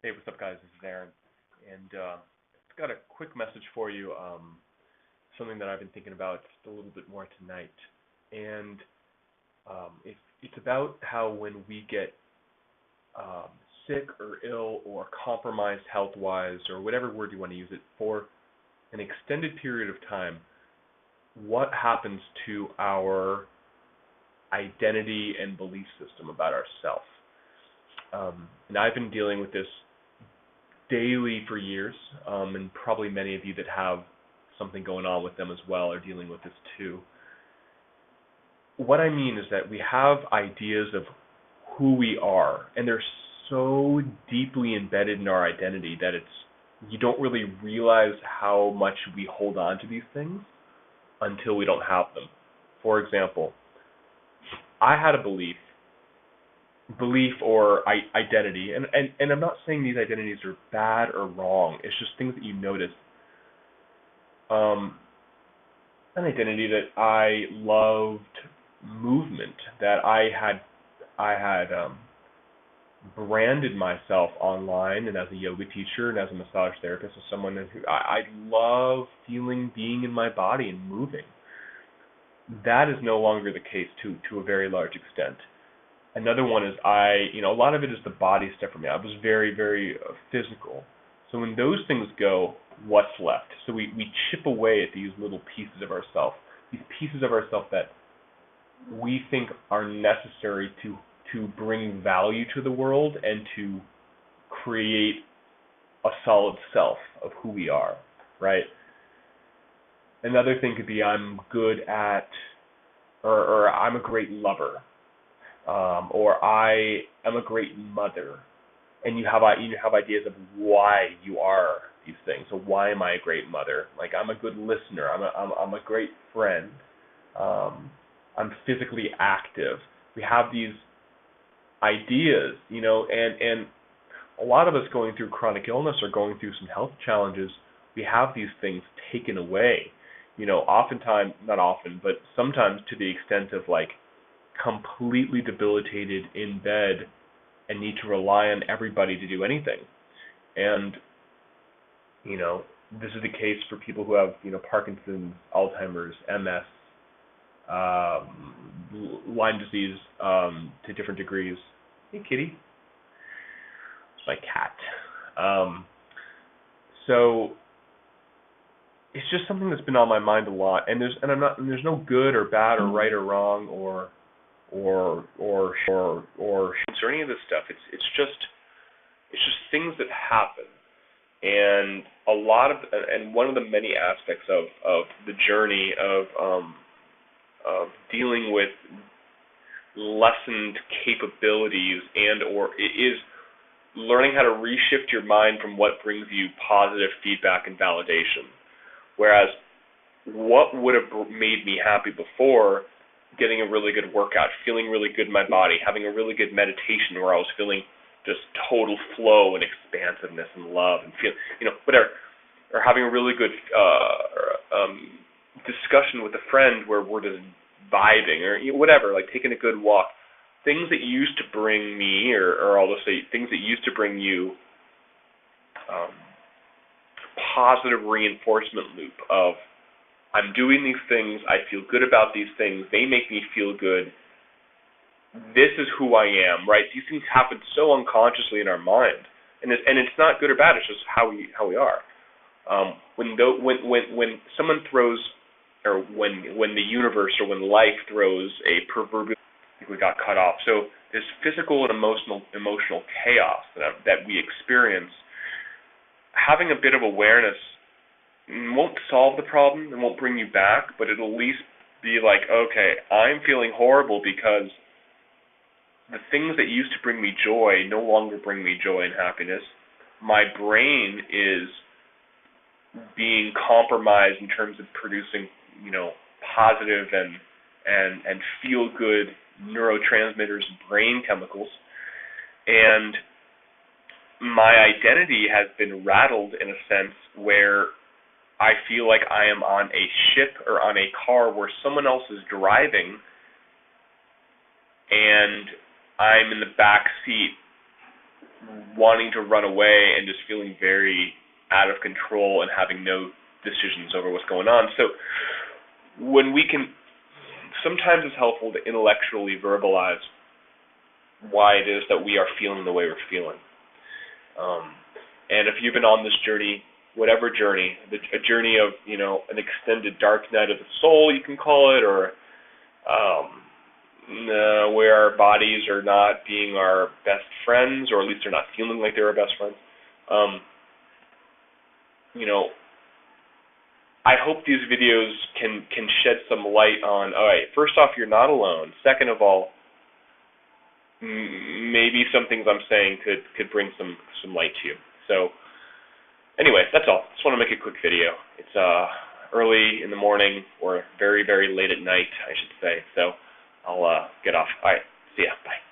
Hey, what's up, guys? This is Aaron, and I've got a quick message for you. Something that I've been thinking about just a little bit more tonight, and it's about how when we get sick or ill or compromised health-wise, or whatever word you want to use it for, an extended period of time, what happens to our identity and belief system about ourselves. And I've been dealing with this daily for years, and probably many of you that have something going on with them as well are dealing with this too. What I mean is that we have ideas of who we are, and they're so deeply embedded in our identity that you don't really realize how much we hold on to these things until we don't have them. For example, I had a belief or identity, and I'm not saying these identities are bad or wrong. It's just things that you notice. An identity that I loved movement, that I had branded myself online and as a yoga teacher and as a massage therapist as someone who I love being in my body and moving. That is no longer the case to a very large extent. Another one is a lot of it is the body stuff for me. I was very, very physical. So when those things go, what's left? So we chip away at these little pieces of ourselves, these pieces of ourselves that we think are necessary to bring value to the world and to create a solid self of who we are, right? Another thing could be I'm good at, or I'm a great lover, or I am a great mother, and you have ideas of why you are these things. So why am I a great mother? Like I'm a good listener. I'm a great friend. I'm physically active. We have these ideas, and a lot of us going through chronic illness or going through some health challenges, we have these things taken away. Oftentimes, not often, but sometimes to the extent of like completely debilitated in bed and need to rely on everybody to do anything. And, this is the case for people who have, Parkinson's, Alzheimer's, MS, Lyme disease to different degrees. Hey, kitty. It's my cat. So it's just something that's been on my mind a lot, and there's no good or bad or right or wrong or any of this stuff. It's just things that happen, and one of the many aspects of the journey of dealing with lessened capabilities and/or is learning how to reshift your mind from what brings you positive feedback and validation. Whereas what would have made me happy before, getting a really good workout, feeling really good in my body, having a really good meditation where I was feeling just total flow and expansiveness and love and feel, whatever, or having a really good discussion with a friend where we're just vibing or whatever, like taking a good walk, things that used to bring me, or I'll just say things that used to bring you positive reinforcement loop of I'm doing these things, I feel good about these things, they make me feel good, this is who I am, right? These things happen so unconsciously in our mind, and it's not good or bad, it's just how we are. When someone throws, or when the universe or when life throws a proverbial, we got cut off. So this physical and emotional chaos that we experience, having a bit of awareness won't solve the problem and won't bring you back, but it'll at least be like, okay, I'm feeling horrible because the things that used to bring me joy no longer bring me joy and happiness. My brain is being compromised in terms of producing, positive and feel good neurotransmitters, brain chemicals, and my identity has been rattled in a sense where I feel like I am on a ship or on a car where someone else is driving and I'm in the back seat wanting to run away and just feeling very out of control and having no decisions over what's going on. So when we can, sometimes it's helpful to intellectually verbalize why it is that we are feeling the way we're feeling. And if you've been on this journey, whatever journey, a journey of, an extended dark night of the soul, you can call it, or where our bodies are not being our best friends, or at least they're not feeling like they're our best friends. I hope these videos can shed some light on, all right, first off, you're not alone. Second of all, maybe some things I'm saying could bring some light to you. So anyway, that's all. Just want to make a quick video. It's early in the morning, or very, very late at night, I should say. So I'll get off. All right, see ya. Bye.